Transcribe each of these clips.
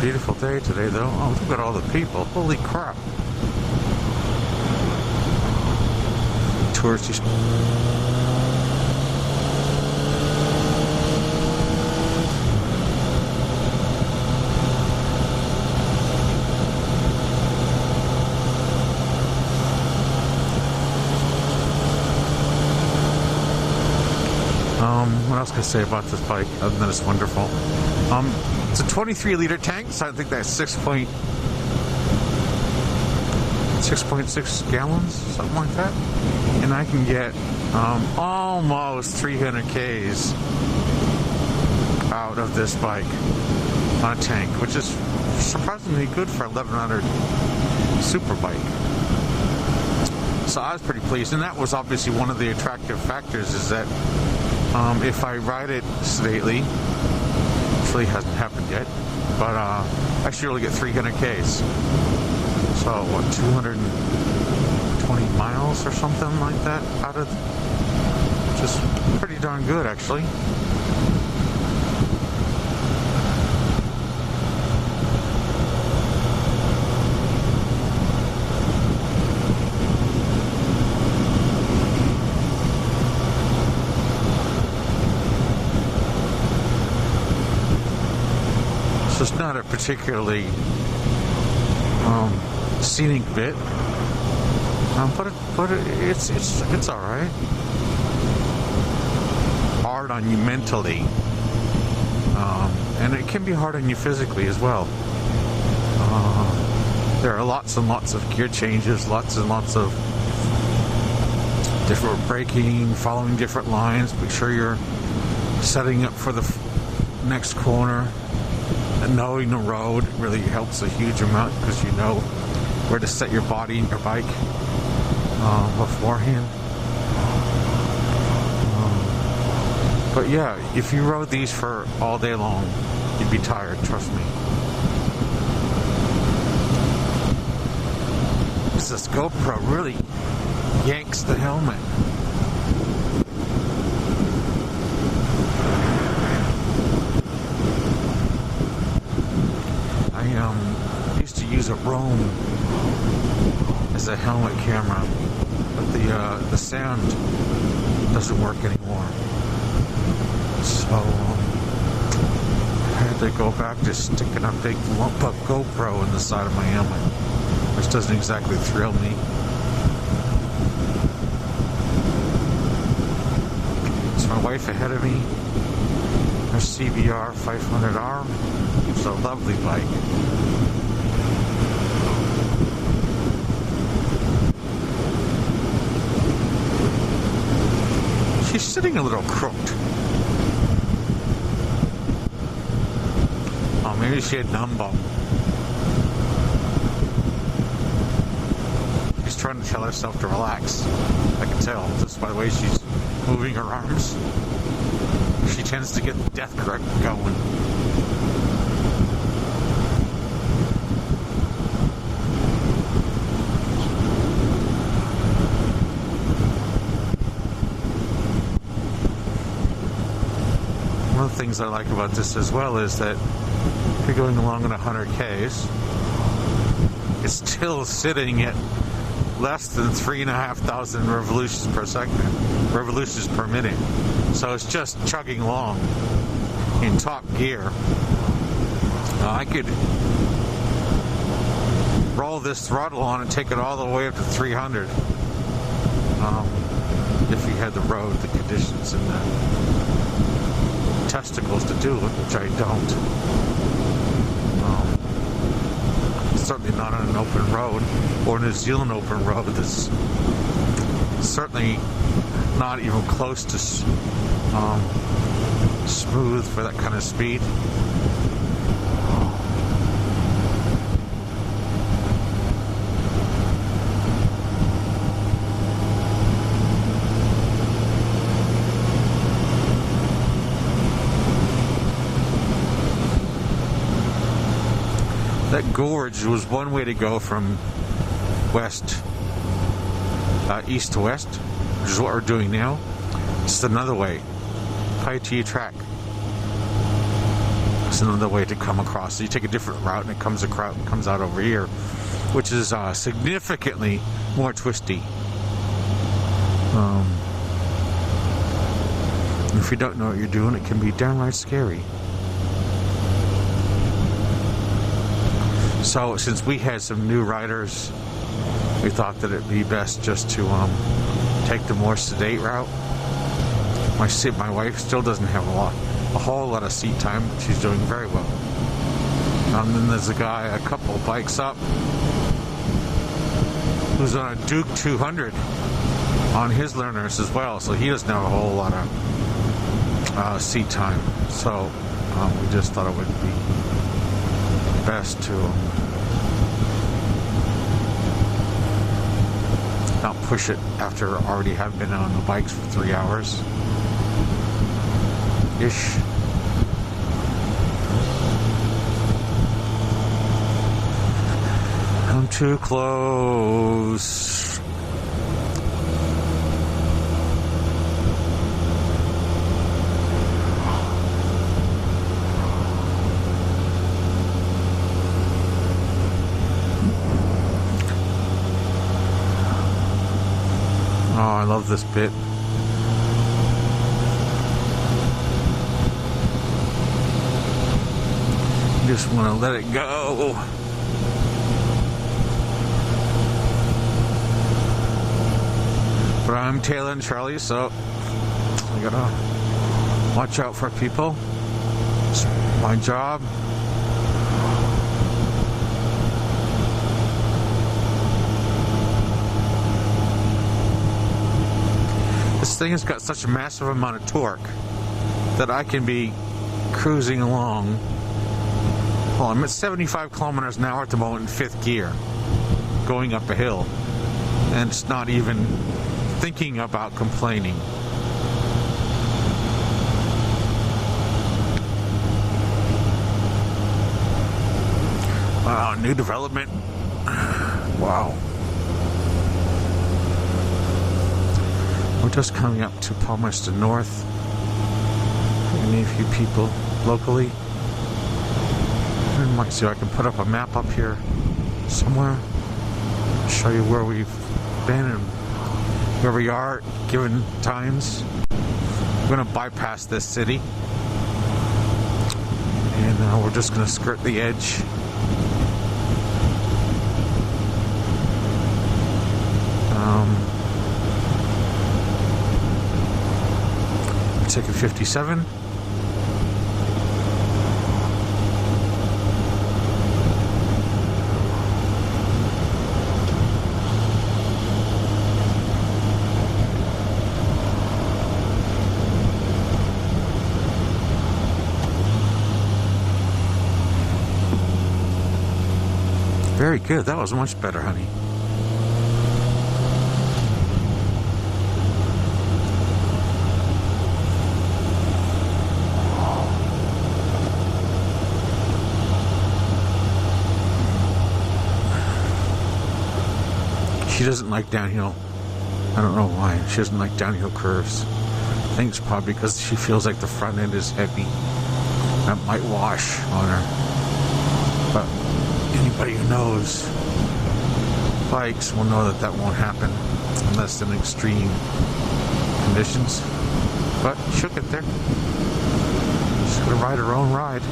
beautiful day today, though. Oh, look at all the people. Holy crap. Touristy. What else can I say about this bike other than it's wonderful? It's a 23-liter tank, so I think that's 6.6 gallons, something like that. And I can get almost 300 Ks out of this bike on a tank, which is surprisingly good for 1100 super bike. So I was pretty pleased, and that was obviously one of the attractive factors, is that if I ride it sedately, which really hasn't happened yet, but I should really get 300 Ks. So what, 220 miles or something like that out of, just pretty darn good actually. So it's not a particularly scenic bit, but it's all right. Hard on you mentally, and it can be hard on you physically as well. There are lots and lots of gear changes, lots and lots of different braking, following different lines. Make sure you're setting up for the next corner. And knowing the road really helps a huge amount, because you know where to set your body and your bike beforehand. But yeah, if you rode these for all day long, you'd be tired, trust me. This GoPro really yanks the helmet. I used to use a Roam as a helmet camera, but the sound doesn't work anymore. So I had to go back to sticking a big lump of GoPro in the side of my helmet, which doesn't exactly thrill me. It's my wife ahead of me. Her CBR 500R. It's a lovely bike. She's sitting a little crooked. Oh, maybe she had numbo. She's trying to tell herself to relax. I can tell just by the way she's moving her arms. She tends to get the death grip going. One of the things I like about this as well is that if you're going along at 100 Ks, it's still sitting at less than 3,500 revolutions per second, revolutions per minute. So it's just chugging along in top gear. I could roll this throttle on and take it all the way up to 300 if you had the road, the conditions, and the testicles to do it, which I don't. Certainly not on an open road, or New Zealand open road that's certainly not even close to smooth for that kind of speed. That gorge was one way to go from east to west, which is what we're doing now. It's another way. High T track. It's another way to come across. So you take a different route and it comes out over here, which is significantly more twisty. If you don't know what you're doing, it can be downright scary. So since we had some new riders, we thought that it'd be best just to take the more sedate route. My wife still doesn't have a whole lot of seat time, but she's doing very well. And then there's a couple bikes up, who's on a Duke 200 on his learners as well, so he doesn't have a whole lot of seat time. So we just thought it would be best to not push it after already have been on the bikes for 3 hours ish. I'm too close. Oh, I love this bit. Just want to let it go. But I'm tailing Charlie, so I gotta watch out for people. It's my job. This thing has got such a massive amount of torque that I can be cruising along. Well, I'm at 75 kilometers an hour at the moment in 5th gear, going up a hill, and it's not even thinking about complaining. Wow, new development. Wow. We're just coming up to Palmerston North. Maybe a few people locally. I might see if I can put up a map up here somewhere, show you where we've been and where we are given times. I'm going to bypass this city, and we're just going to skirt the edge. Take a 57. Very good. That was much better, honey. She doesn't like downhill. I don't know why. She doesn't like downhill curves. I think it's probably because she feels like the front end is heavy. That might wash on her. But anybody who knows bikes will know that that won't happen unless in extreme conditions. But she'll get there. She's gonna ride her own ride.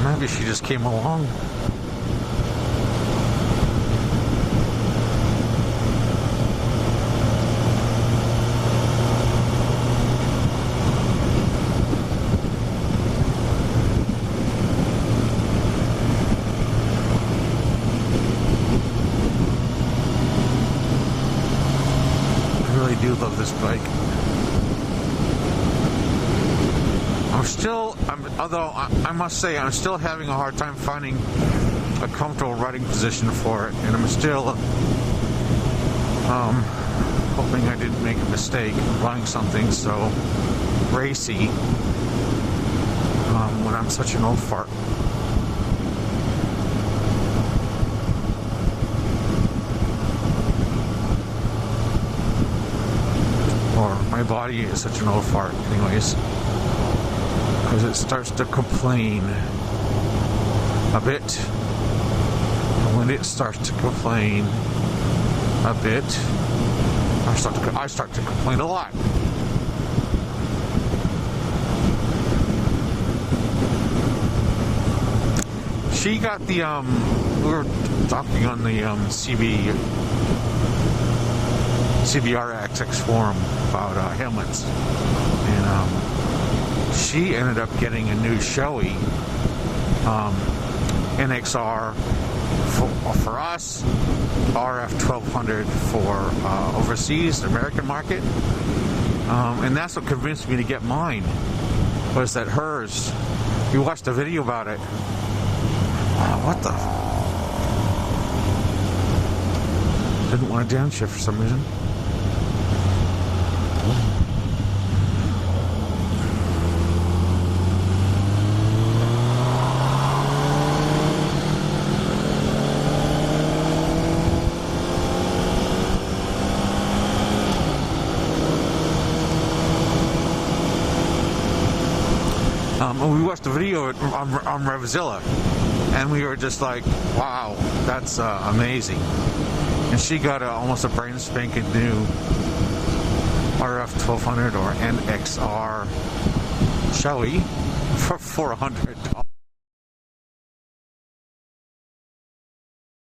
Maybe she just came along. I do love this bike. Although I must say, I'm still having a hard time finding a comfortable riding position for it, and I'm still hoping I didn't make a mistake buying something so racy when I'm such an old fart. My body is such an old fart. Anyways, as it starts to complain a bit. And when it starts to complain a bit, I start to complain a lot. She got the we were talking on the CBRX forum about helmets, and she ended up getting a new Shoei NXR for us, RF 1200 for overseas, American market, and that's what convinced me to get mine. Was that hers? We watched a video about it. What the? Didn't want to downshift for some reason. We watched a video on Revzilla, and we were just like, wow, that's amazing. And she got almost a brand spanking new RF 1200 or NXR Shoei for $400.